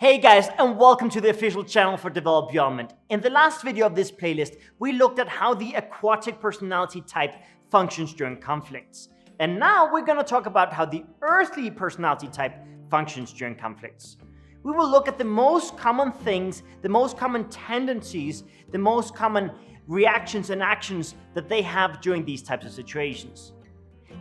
Hey guys, and welcome to the official channel for Develop Your Element. In the last video of this playlist, we looked at how the aquatic personality type functions during conflicts. And now we're going to talk about how the earthly personality type functions during conflicts. We will look at the most common things, the most common tendencies, the most common reactions and actions that they have during these types of situations.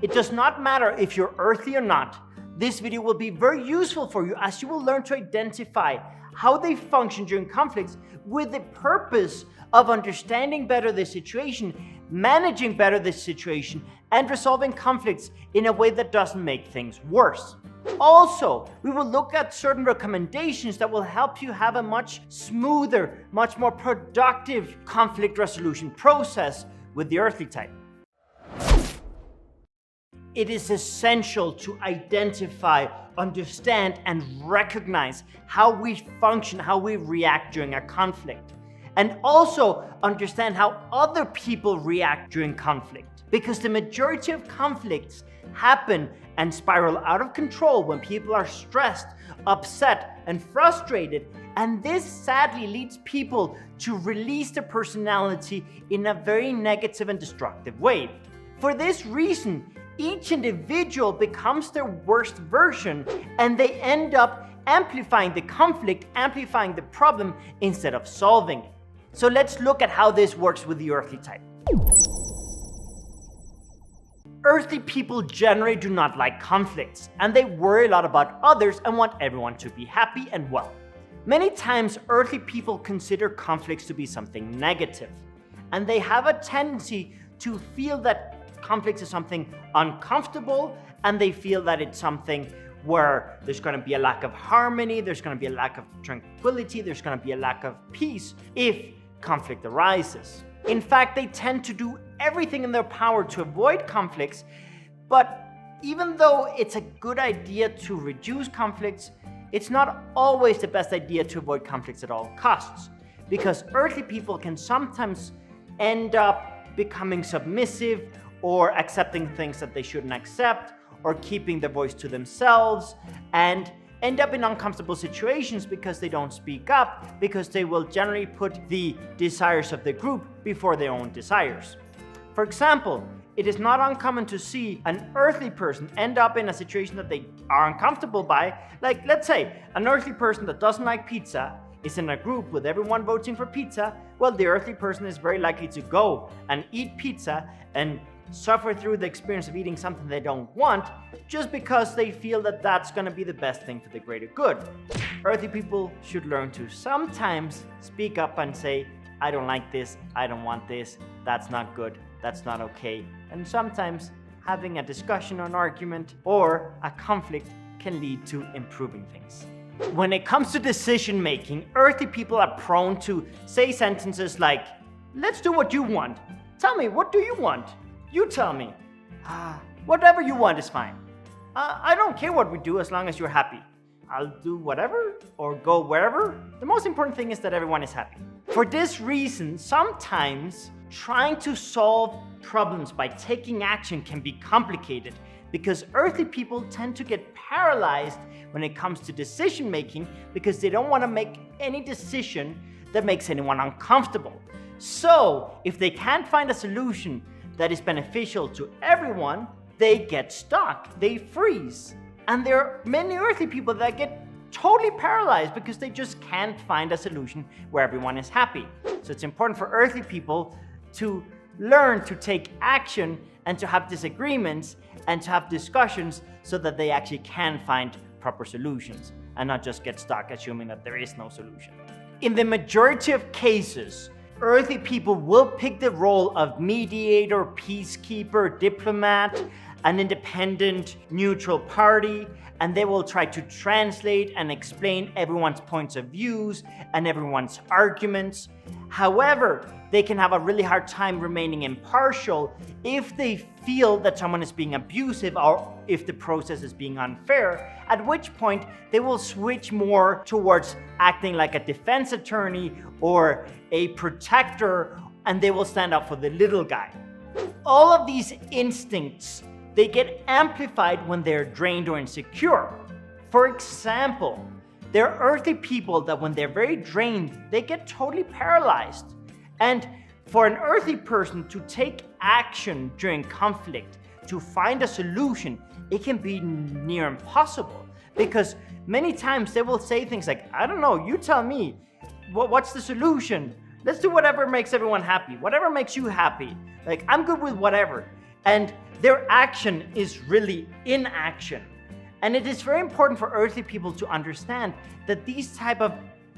It does not matter if you're earthly or not. This video will be very useful for you as you will learn to identify how they function during conflicts with the purpose of understanding better the situation, managing better the situation, and resolving conflicts in a way that doesn't make things worse. Also, we will look at certain recommendations that will help you have a much smoother, much more productive conflict resolution process with the earthly type. It is essential to identify, understand, and recognize how we function, how we react during a conflict. And also understand how other people react during conflict. Because the majority of conflicts happen and spiral out of control when people are stressed, upset, and frustrated. And this sadly leads people to release their personality in a very negative and destructive way. For this reason, each individual becomes their worst version, and they end up amplifying the conflict, amplifying the problem instead of solving it. So let's look at how this works with the earthly type. Earthly people generally do not like conflicts, and they worry a lot about others and want everyone to be happy and well. Many times, earthly people consider conflicts to be something negative, and they have a tendency to feel that conflicts is something uncomfortable, and they feel that it's something where there's going to be a lack of harmony, there's going to be a lack of tranquility, there's going to be a lack of peace if conflict arises. In fact, they tend to do everything in their power to avoid conflicts, but even though it's a good idea to reduce conflicts, it's not always the best idea to avoid conflicts at all costs, because earthly people can sometimes end up becoming submissive or accepting things that they shouldn't accept, or keeping their voice to themselves, and end up in uncomfortable situations because they don't speak up, because they will generally put the desires of the group before their own desires. For example, it is not uncommon to see an earthly person end up in a situation that they are uncomfortable by. Like, let's say, an earthly person that doesn't like pizza is in a group with everyone voting for pizza. Well, the earthly person is very likely to go and eat pizza and suffer through the experience of eating something they don't want just because they feel that that's going to be the best thing for the greater good. Earthly people should learn to sometimes speak up and say, I don't like this, I don't want this, that's not good, that's not okay. And sometimes having a discussion or an argument or a conflict can lead to improving things. When it comes to decision making, earthly people are prone to say sentences like, let's do what you want. Tell me, what do you want? You tell me. Whatever you want is fine. I don't care what we do as long as you're happy. I'll do whatever or go wherever. The most important thing is that everyone is happy. For this reason, sometimes trying to solve problems by taking action can be complicated because earthly people tend to get paralyzed when it comes to decision making because they don't want to make any decision that makes anyone uncomfortable. So, if they can't find a solution that is beneficial to everyone, they get stuck, they freeze. And there are many earthly people that get totally paralyzed because they just can't find a solution where everyone is happy. So it's important for earthly people to learn to take action and to have disagreements and to have discussions so that they actually can find proper solutions and not just get stuck assuming that there is no solution. In the majority of cases, earthly people will pick the role of mediator, peacekeeper, diplomat, an independent, neutral party, and they will try to translate and explain everyone's points of views and everyone's arguments. However, they can have a really hard time remaining impartial if they feel that someone is being abusive or if the process is being unfair, at which point they will switch more towards acting like a defense attorney or a protector, and they will stand up for the little guy. All of these instincts, they get amplified when they're drained or insecure. For example, There are earthly people that when they're very drained, they get totally paralyzed. And for an earthly person to take action during conflict, to find a solution, it can be near impossible. Because many times they will say things like, I don't know, you tell me, what's the solution? Let's do whatever makes everyone happy, whatever makes you happy. Like, I'm good with whatever. And their action is really inaction. And it is very important for earthly people to understand that these type of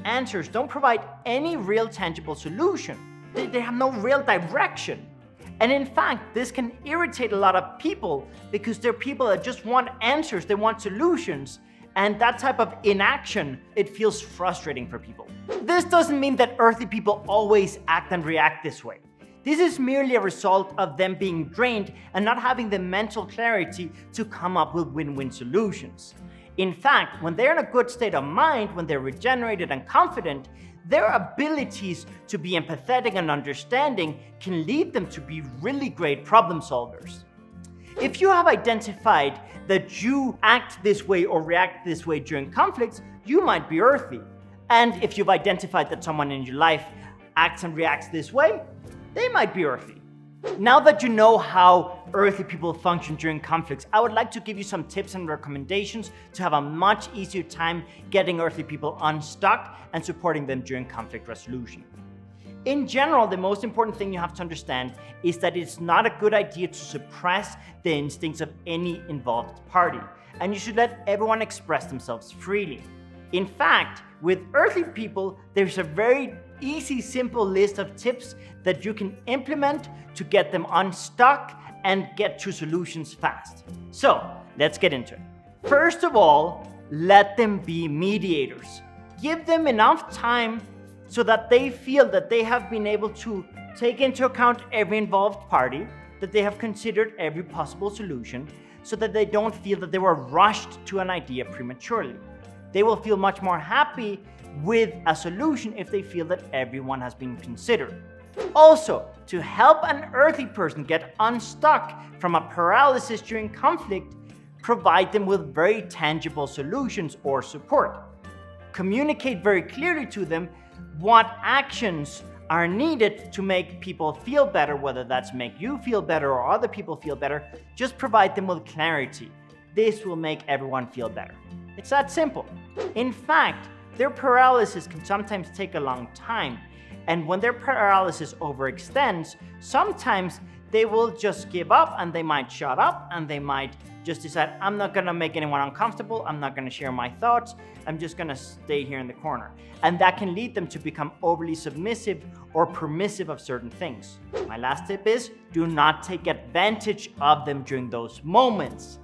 answers don't provide any real tangible solution. They have no real direction. And in fact, this can irritate a lot of people because they're people that just want answers, they want solutions. And that type of inaction, it feels frustrating for people. This doesn't mean that earthly people always act and react this way. This is merely a result of them being drained and not having the mental clarity to come up with win-win solutions. In fact, when they're in a good state of mind, when they're regenerated and confident, their abilities to be empathetic and understanding can lead them to be really great problem solvers. If you have identified that you act this way or react this way during conflicts, you might be earthly. And if you've identified that someone in your life acts and reacts this way, they might be earthly. Now that you know how earthly people function during conflicts, I would like to give you some tips and recommendations to have a much easier time getting earthly people unstuck and supporting them during conflict resolution. In general, the most important thing you have to understand is that it's not a good idea to suppress the instincts of any involved party, and you should let everyone express themselves freely. In fact, with earthly people, there's a very easy, simple list of tips that you can implement to get them unstuck and get to solutions fast. So, let's get into it. First of all, let them be mediators. Give them enough time so that they feel that they have been able to take into account every involved party, that they have considered every possible solution, so that they don't feel that they were rushed to an idea prematurely. They will feel much more happy with a solution if they feel that everyone has been considered. Also, to help an earthly person get unstuck from a paralysis during conflict, provide them with very tangible solutions or support. Communicate very clearly to them what actions are needed to make people feel better, whether that's make you feel better or other people feel better. Just provide them with clarity. This will make everyone feel better. It's that simple. In fact, their paralysis can sometimes take a long time. And when their paralysis overextends, sometimes they will just give up and they might shut up and they might just decide, I'm not gonna make anyone uncomfortable, I'm not gonna share my thoughts, I'm just gonna stay here in the corner. And that can lead them to become overly submissive or permissive of certain things. My last tip is, do not take advantage of them during those moments.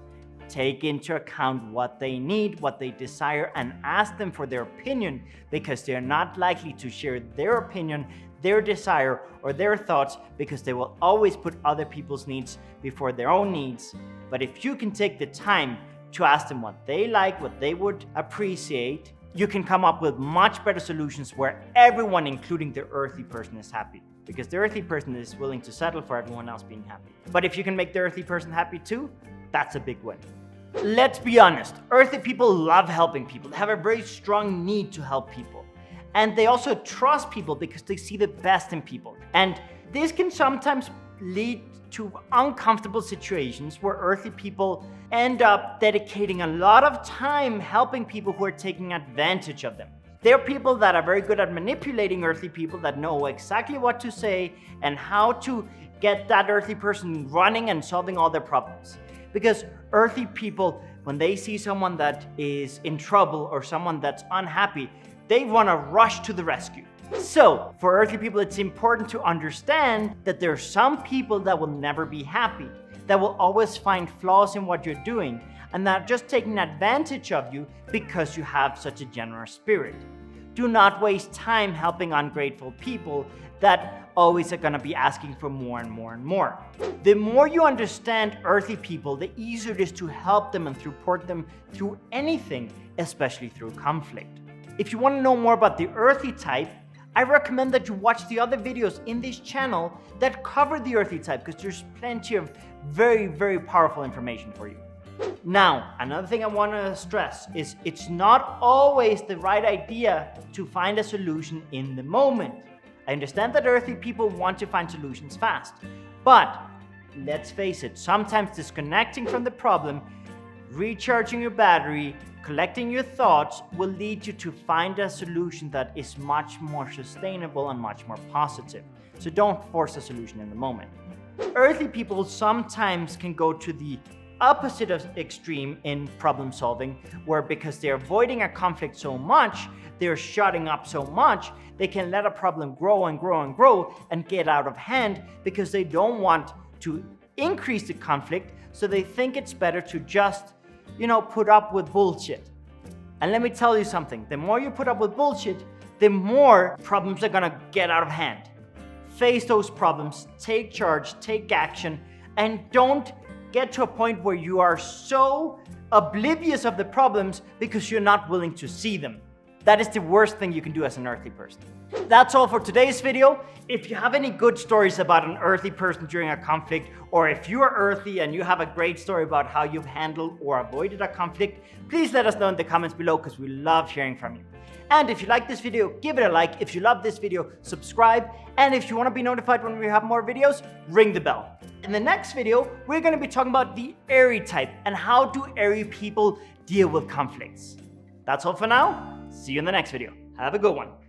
Take into account what they need, what they desire, and ask them for their opinion, because they're not likely to share their opinion, their desire, or their thoughts, because they will always put other people's needs before their own needs. But if you can take the time to ask them what they like, what they would appreciate, you can come up with much better solutions where everyone, including the earthly person, is happy. Because the earthly person is willing to settle for everyone else being happy. But if you can make the earthly person happy too, that's a big win. Let's be honest, earthly people love helping people. They have a very strong need to help people. And they also trust people because they see the best in people. And this can sometimes lead to uncomfortable situations where earthly people end up dedicating a lot of time helping people who are taking advantage of them. There are people that are very good at manipulating earthly people, that know exactly what to say and how to get that earthly person running and solving all their problems. Because earthly people, when they see someone that is in trouble or someone that's unhappy, they want to rush to the rescue. So, for earthly people, it's important to understand that there are some people that will never be happy, that will always find flaws in what you're doing, and that are just taking advantage of you because you have such a generous spirit. Do not waste time helping ungrateful people that always are going to be asking for more and more and more. The more you understand earthly people, the easier it is to help them and support them through anything, especially through conflict. If you want to know more about the earthly type, I recommend that you watch the other videos in this channel that cover the earthly type, because there's plenty of very, very powerful information for you. Now, another thing I want to stress is it's not always the right idea to find a solution in the moment. I understand that earthly people want to find solutions fast, but let's face it, sometimes disconnecting from the problem, recharging your battery, collecting your thoughts will lead you to find a solution that is much more sustainable and much more positive. So don't force a solution in the moment. Earthly people sometimes can go to the opposite of extreme in problem solving, where because they're avoiding a conflict so much, they're shutting up so much, they can let a problem grow and grow and grow and get out of hand because they don't want to increase the conflict, so they think it's better to just, put up with bullshit. And let me tell you something, the more you put up with bullshit, the more problems are gonna get out of hand. Face those problems, take charge, take action, and don't get to a point where you are so oblivious of the problems because you're not willing to see them. That is the worst thing you can do as an earthly person. That's all for today's video. If you have any good stories about an earthly person during a conflict, or if you are earthly and you have a great story about how you've handled or avoided a conflict, please let us know in the comments below because we love hearing from you. And if you like this video, give it a like. If you love this video, subscribe. And if you want to be notified when we have more videos, ring the bell. In the next video, we're going to be talking about the airy type and how do airy people deal with conflicts. That's all for now. See you in the next video. Have a good one.